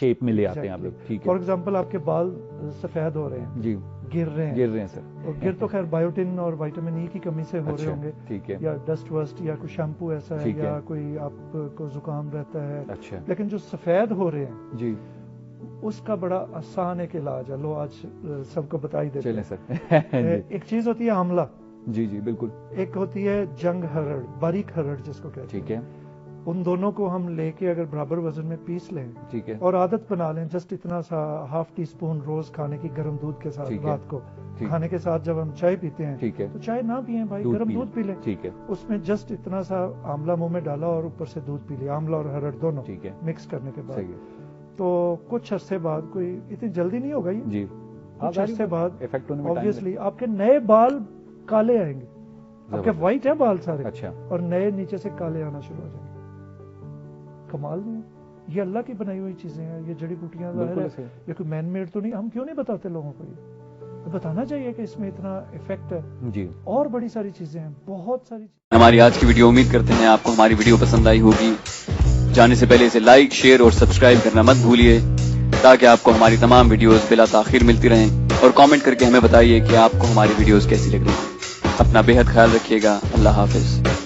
Shape میں لے آتے ہیں آپ لوگ. ٹھیک ہے. فار ایگزامپل آپ کے بال سفید ہو رہے ہیں, جی گر رہے ہیں سر. اور گر تو خیر بایوٹن اور وائٹامن ای کی کمی سے ہو رہے ہوں گے, ٹھیک ہے. یا ڈسٹ وسٹ, یا کوئی شیمپو ایسا ہے, یا کوئی آپ کو زکام رہتا ہے. اچھا. لیکن جو سفید ہو رہے ہیں جی اس کا بڑا آسان ایک علاج ہے, لو آج سب کو بتا ہی دیتے چلیں ہیں. سر. ایک چیز ہوتی ہے آملہ, جی جی بالکل. ایک ہوتی ہے جنگ ہرڑ, باریک ہرڑ جس کو کہتے ہیں. ٹھیک ہے. ان دونوں کو ہم لے کے اگر برابر وزن میں پیس لیں, ٹھیک ہے, اور عادت بنا لیں, جسٹ اتنا سا ہاف ٹی اسپون روز کھانے کی گرم دودھ کے ساتھ رات کو کھانے کے ساتھ جب ہم چائے پیتے ہیں, ٹھیک ہے, تو چائے نہ پیئیں بھائی, گرم دودھ پی لیں. ٹھیک ہے. اس میں جسٹ اتنا سا آملہ منہ میں ڈالا اور اوپر سے دودھ پی لیا, آملہ اور ہرڑ دونوں ٹھیک ہے, مکس کرنے کے بعد. صحیح ہے. تو کچھ عرصے بعد, کوئی اتنی جلدی نہیں ہوگا یہ, جی کچھ عرصے بعد افیکٹ ہونے میں obviously آپ کے نئے بال کالے آئیں گے. آپ کے وائٹ ہے بال سارے, اچھا, اور نئے نیچے سے کالے آنا شروع ہو جائیں گے. کمال نہیں, یہ اللہ کی بنائی ہوئی چیزیں ہیں, یہ جڑی بوٹیاں ظاہر ہے, یہ کوئی مین میڈ تو نہیں. ہم کیوں نہیں بتاتے لوگوں کو, یہ بتانا چاہیے کہ اس میں اتنا افیکٹ ہے. جی, اور بڑی ساری چیزیں ہیں, بہت ساری چیزیں. ہماری آج کی ویڈیو امید کرتے ہیں آپ کو ہماری ویڈیو پسند آئی ہوگی. جانے سے پہلے اسے لائک, شیئر اور سبسکرائب کرنا مت بھولیے, تاکہ آپ کو ہماری تمام ویڈیوز بلا تاخیر ملتی رہیں. اور کامنٹ کر کے ہمیں بتائیے کہ آپ کو ہماری ویڈیوز کیسی لگ رہی ہیں. اپنا بے حد خیال رکھیے گا. اللہ حافظ.